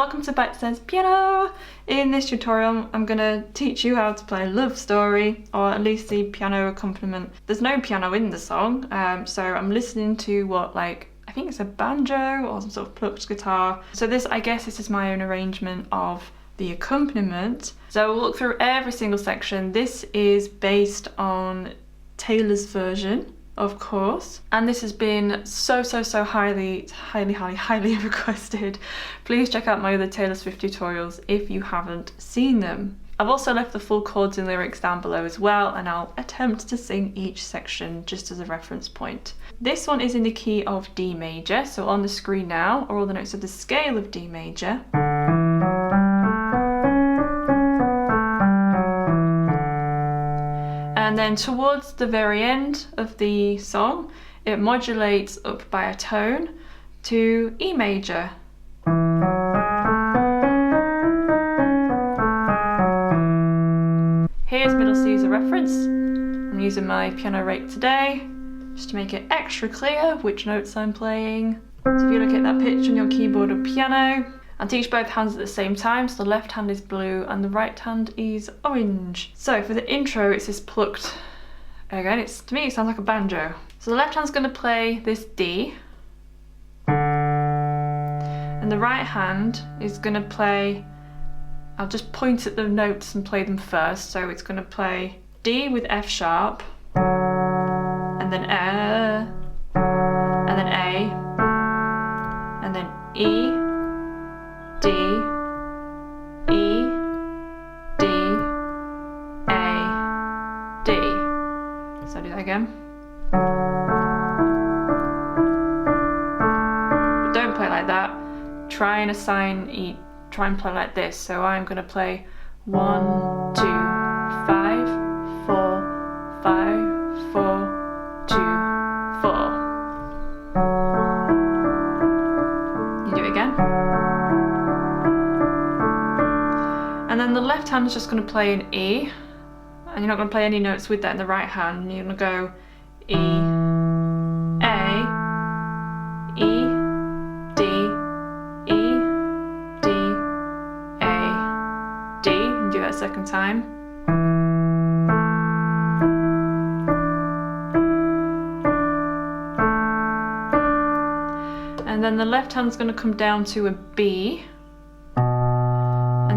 welcome to Bitesize Piano! In this tutorial I'm going to teach you how to play Love Story, or at least the piano accompaniment. There's no piano in the song, so I'm listening to what, like, I think it's a banjo or some sort of plucked guitar. So I guess this is my own arrangement of the accompaniment. So we'll look through every single section. This is based on Taylor's version, of course, and this has been so highly requested. Please check out my other Taylor Swift tutorials if you haven't seen them. I've also left the full chords and lyrics down below as well, and I'll attempt to sing each section just as a reference point. This one is in the key of D major, so on the screen now are all the notes of the scale of D major. And then towards the very end of the song, it modulates up by a tone to E major. Here's middle C as a reference. I'm using my piano rake today, just to make it extra clear which notes I'm playing. So if you look at that pitch on your keyboard or piano, and teach both hands at the same time, so the left hand is blue and the right hand is orange. So for the intro, it's this plucked, again, to me it sounds like a banjo. So the left hand's going to play this D, and the right hand is going to play, I'll just point at the notes and play them first, so it's going to play D with F sharp, and then A, and then E, D, E, D, A, D. So I'll do that again. But don't play like that. Try and play like this. So I'm going to play 1, 2, 5, 4, 5, 4, 2, 4. You do it again. And then the left hand is just going to play an E, and you're not going to play any notes with that in the right hand. You're going to go E, A, E, D, E, D, A, D, and do that a second time. And then the left hand's going to come down to a B.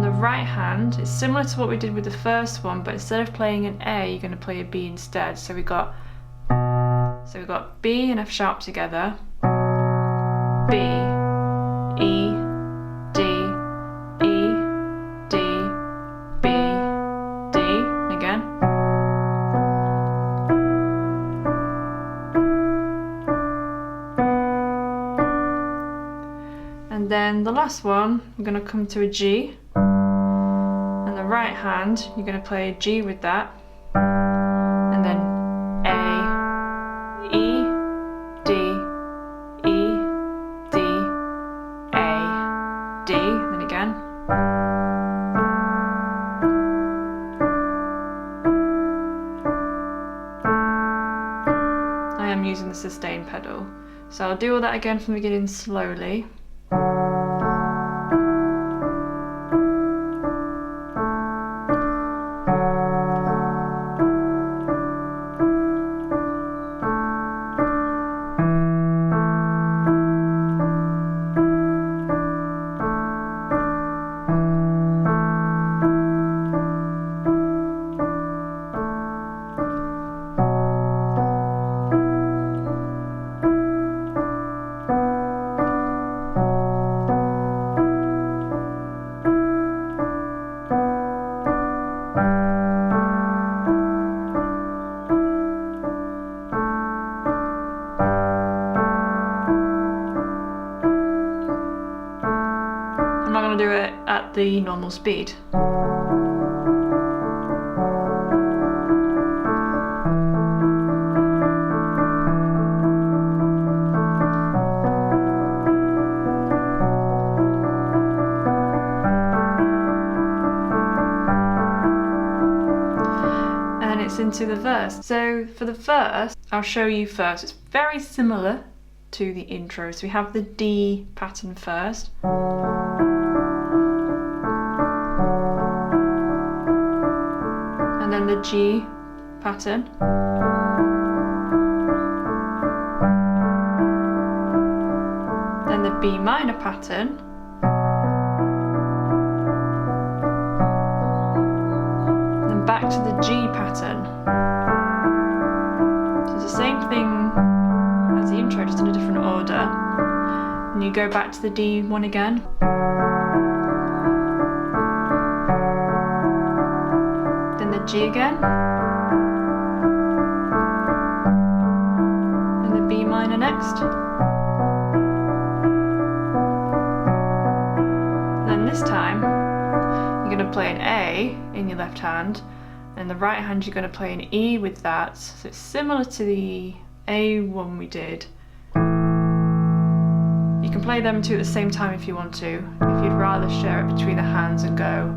The right hand is similar to what we did with the first one, but instead of playing an A, you're going to play a B instead. So we've got B and F sharp together, B, E, D, E, D, B, D, and again. And then the last one, I'm going to come to a G. Right hand, you're going to play a G with that, and then A, E, D, E, D, A, D, then again. I am using the sustain pedal, so I'll do all that again from the beginning slowly. I'm not going to do it at the normal speed. And it's into the verse. So for the verse, I'll show you first. It's very similar to the intro. So we have the D pattern first. the G pattern, then the B minor pattern, then back to the G pattern. So it's the same thing as the intro, just in a different order. And you go back to the D1 again. Then the G again. And the B minor next. Then this time, you're going to play an A in your left hand, and in the right hand you're going to play an E with that. So it's similar to the A one we did. You can play them two at the same time if you want to, if you'd rather share it between the hands and go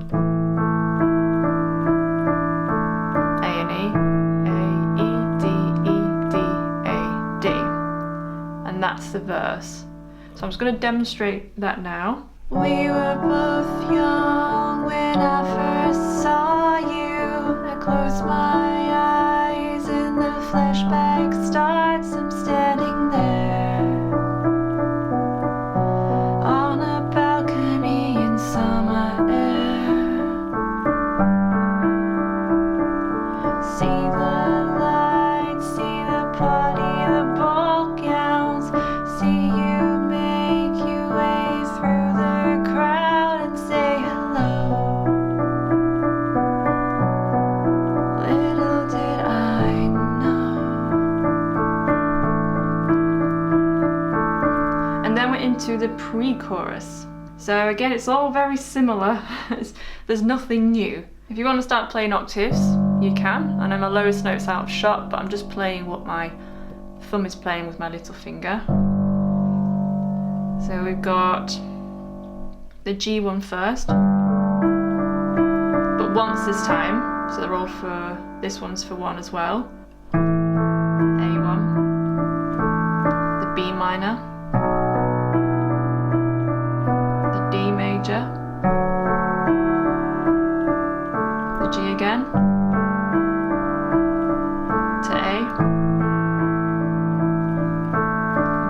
A and E, A, E, D, E, D, A, D. And that's the verse. So I'm just going to demonstrate that now. We were both young when I first saw you. I closed my eyes and the flashback starts. I'm standing there on a balcony in summer air. See the lights, see the party, the ball gowns. See you make your way through the crowd and say hello. Little did I know. And then we're into the pre-chorus. So again, it's all very similar. There's nothing new. If you want to start playing octaves, you can. I know my lowest note's out of shot, but I'm just playing what my thumb is playing with my little finger. So we've got the G1 first, but once this time, so they're all for, this one's for one as well. A1, the B minor, the D major, the G again, to A,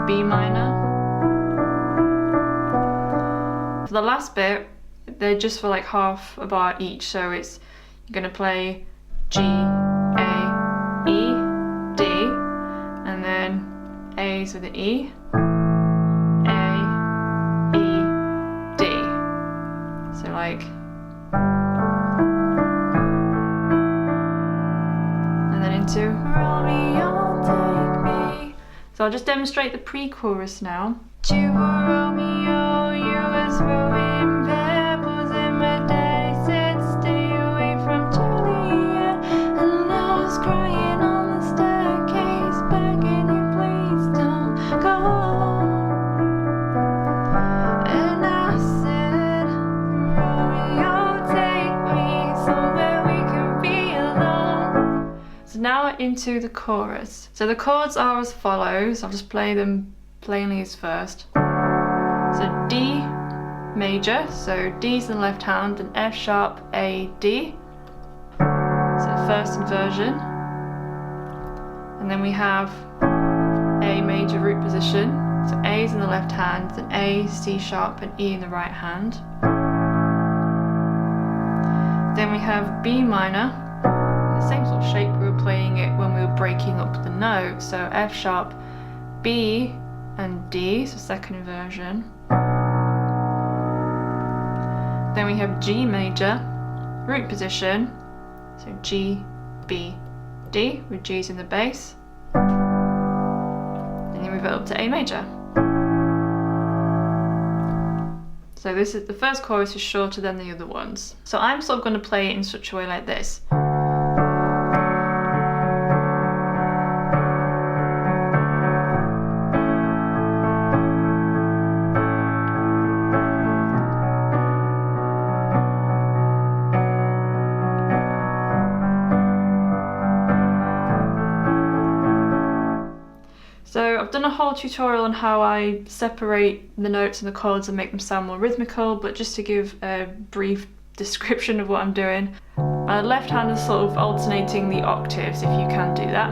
B minor. For the last bit, they're just for like half a bar each, so it's, you're going to play G, A, E, D, and then A's with the E, A, E, D. So like, and then into Romeo, take me. So I'll just demonstrate the pre-chorus now. You were Romeo, you was throwing pebbles, and my daddy said stay away from Juliet. And I was crying on the staircase, begging you please don't go. And I said, Romeo, take me somewhere we can be alone. So now we're into the chorus. So the chords are as follows. I'll just play them plainly as first. So D major, so D's in the left hand, and F sharp, A, D. So first inversion. And then we have A major root position, so A's in the left hand, then A, C sharp, and E in the right hand. Then we have B minor, the same sort of shape we were playing it when we were breaking up the note, so F sharp, B, and D, so second inversion. Then we have G major, root position, so G, B, D, with G's in the bass. And then move it up to A major. So this is, the first chorus is shorter than the other ones. So I'm sort of going to play it in such a way like this. So I've done a whole tutorial on how I separate the notes and the chords and make them sound more rhythmical, but just to give a brief description of what I'm doing, Left hand is sort of alternating the octaves, if you can do that.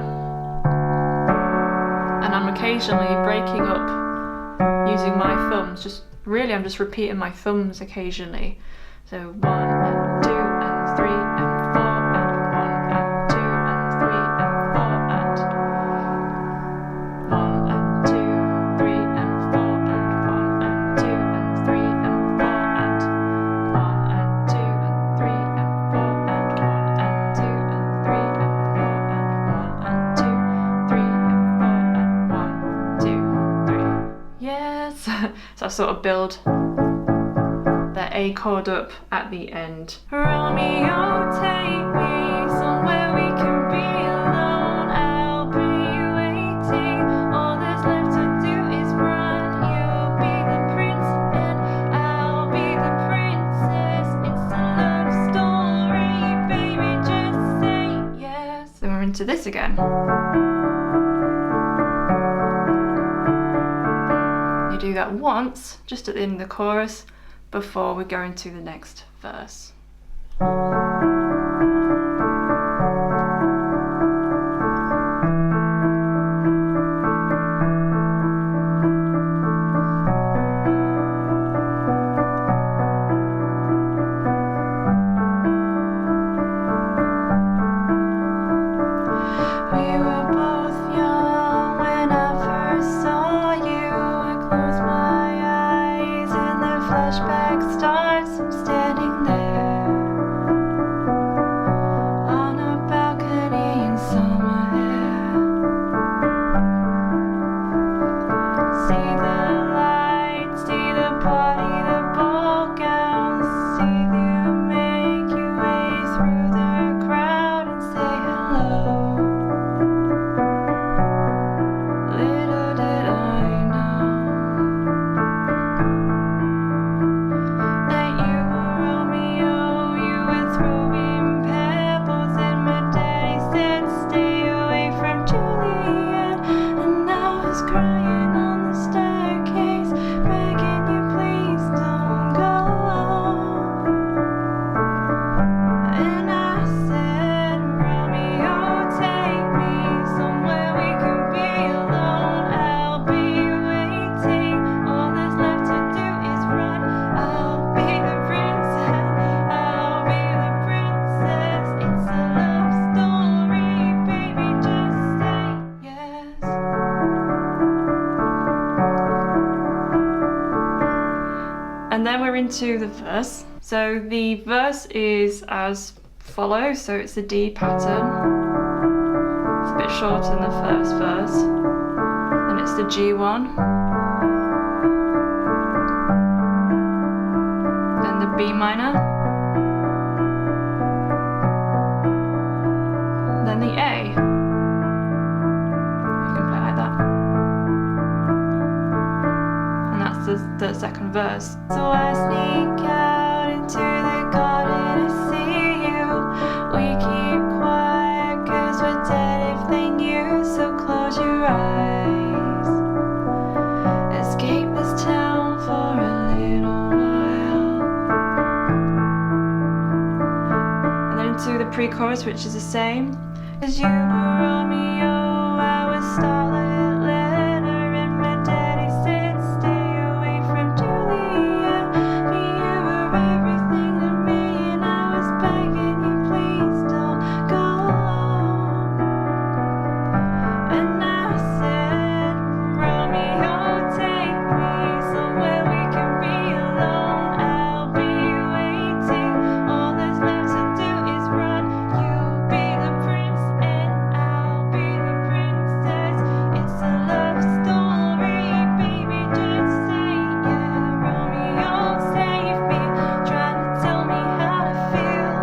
And I'm occasionally breaking up using my thumbs. I'm just repeating my thumbs occasionally. So 1 and 2 and 3 and 4 and 1 and 2 and 3 and 4 and 1 and 2, 3 and 4 and 1 and 2 and 3 and 4 and 1 and 2 and 3 and 4 and 1 and 2 and 3 and 4 and 1 and 2, 3 and 4 and 1, 2, 3. Yes. So I sort of build the A chord up at the end. Romeo, take me somewhere we can be alone. I'll be waiting. All there's left to do is run. You'll be the prince and I'll be the princess. It's a love story, baby, just say yes. Then we're into this again. You do that once, just at the end of the chorus, before we go into the next verse. And then we're into the verse. So the verse is as follows. So it's a D pattern. It's a bit shorter than the first verse. Then it's the G1. Then the B minor. Then the A. You can play like that. And that's the second verse. So I sneak out into the garden to see you. We keep quiet 'cause we're dead if they knew. So close your eyes. Escape this town for a little while. And then into the pre-chorus, which is the same. 'Cause you were Romeo, I was Starlet Letter, and my daddy said stay away from Julia. But you were everything to me, and I was begging you, please don't go. And I said, Romeo, take me somewhere we can be alone. I'll be waiting. All there's left to do is run. You'll be the prince and I'll be the princess. It's a love story, baby, just say yeah. Romeo, save me, trying to tell me how to feel.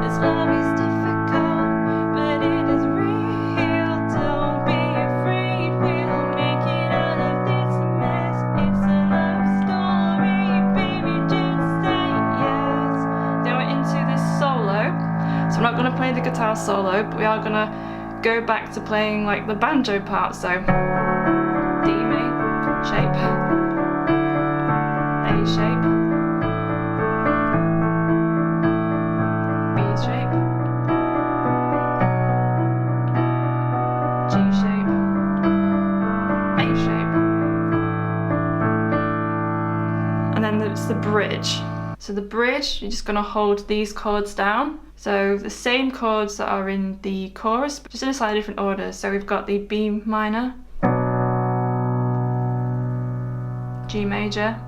This love is difficult, but it is real. Don't be afraid, we'll make it out of this mess. It's a love story, baby, just say yes. Then we're into this solo. So I'm not going to play the guitar solo, but we are going to go back to playing like the banjo part. So D shape, A shape, B shape, shape, A shape, and then there's the bridge. So the bridge, you're just going to hold these chords down. So the same chords that are in the chorus, but just in a slightly different order. So we've got the B minor, G major,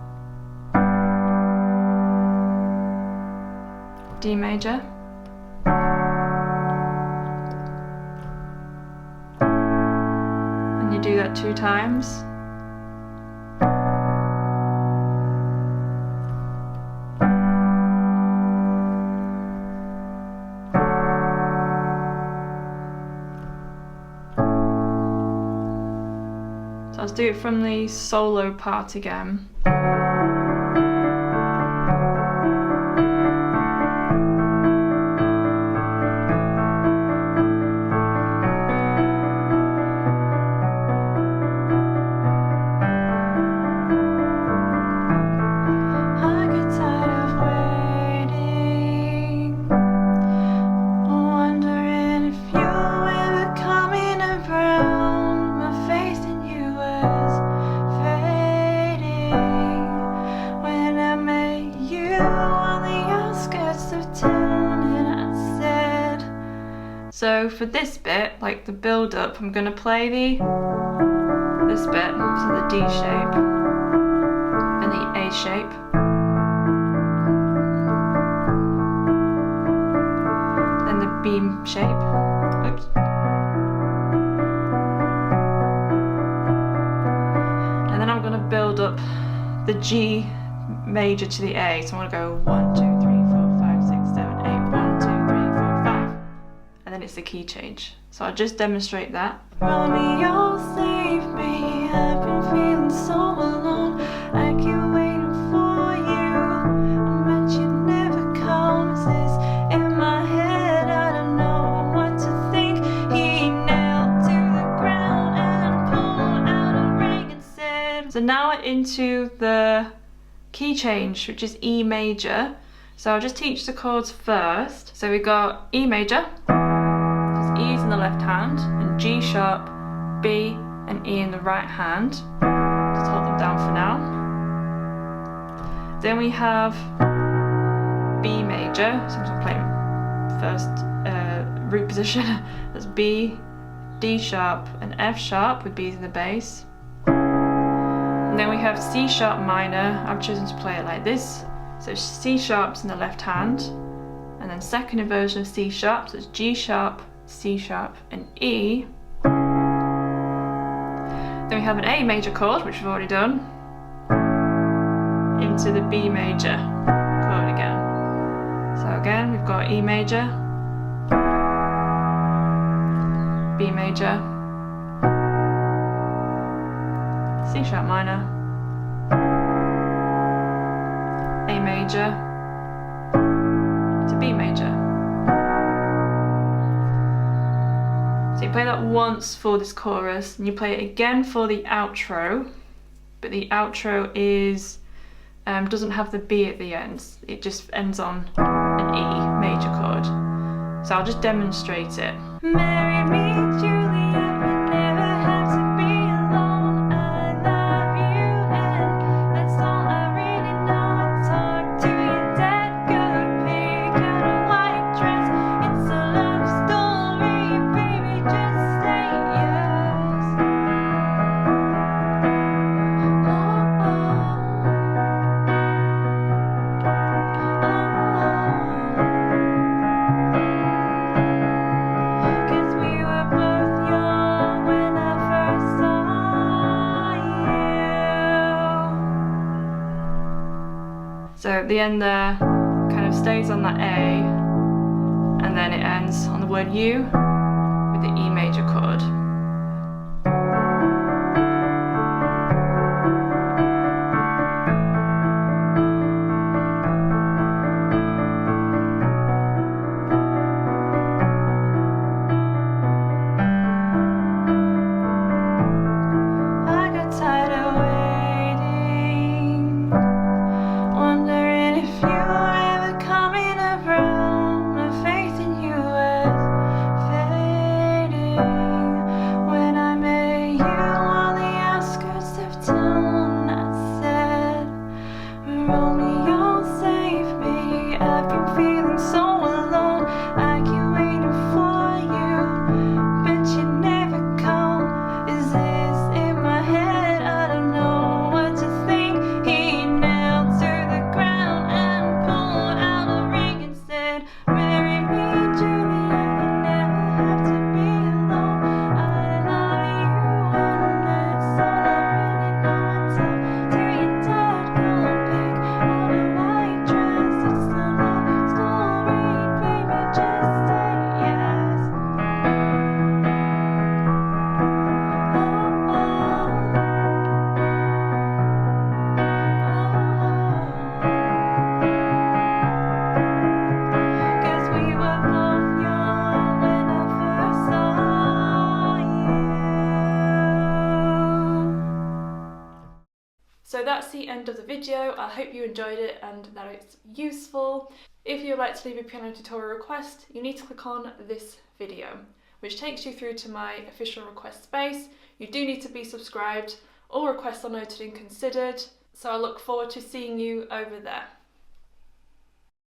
D major, and you do that 2 times. So let's do it from the solo part again. So for this bit, like the build up, I'm going to play this bit, so the D shape and the A shape, then the B shape, oops, and then I'm going to build up the G major to the A, so I'm going to go 1, 2, 3, 4, 5, 6, 7, 8, 1, 2, 3, 4, 5. And then it's the key change. So I'll just demonstrate that. Romeo, save me, I've been feeling so alone. I keep waiting for you, but you never come. This in my head, I don't know what to think. He nailed to the ground and pulled out a ring and said. So now we're into the key change, which is E major. So I'll just teach the chords first. So we got E major, E's in the left hand, and G sharp, B, and E in the right hand. Just hold them down for now. Then we have B major, so I'm just playing first root position. That's B, D sharp, and F sharp with B's in the bass. And then we have C sharp minor. I've chosen to play it like this. So C sharp's in the left hand, and then second inversion of C sharp, so it's G sharp, C sharp, and E. Then we have an A major chord, which we've already done, into the B major chord again. So again, we've got E major, B major, C sharp minor, A major, to B major. So you play that once for this chorus, and you play it again for the outro, but the outro is doesn't have the B at the end. It just ends on an E major chord. So I'll just demonstrate it. Marry me, Juliet, we never have to be alone. I love you and that's all I really know. Talk to your dad, good pig, got a white dress. It's a love story, baby, just say yes. Oh, oh. Cause we were both young when I first saw you. So at the end there kind of stays on that A, and then it ends on the word you with the E major chord. I got tired of waiting, wondering if you were ever coming around. My faith in you has faded. the end of the video. I hope you enjoyed it and that it's useful. If you would like to leave a piano tutorial request, you need to click on this video, which takes you through to my official request space. You do need to be subscribed. All requests are noted and considered, so I look forward to seeing you over there.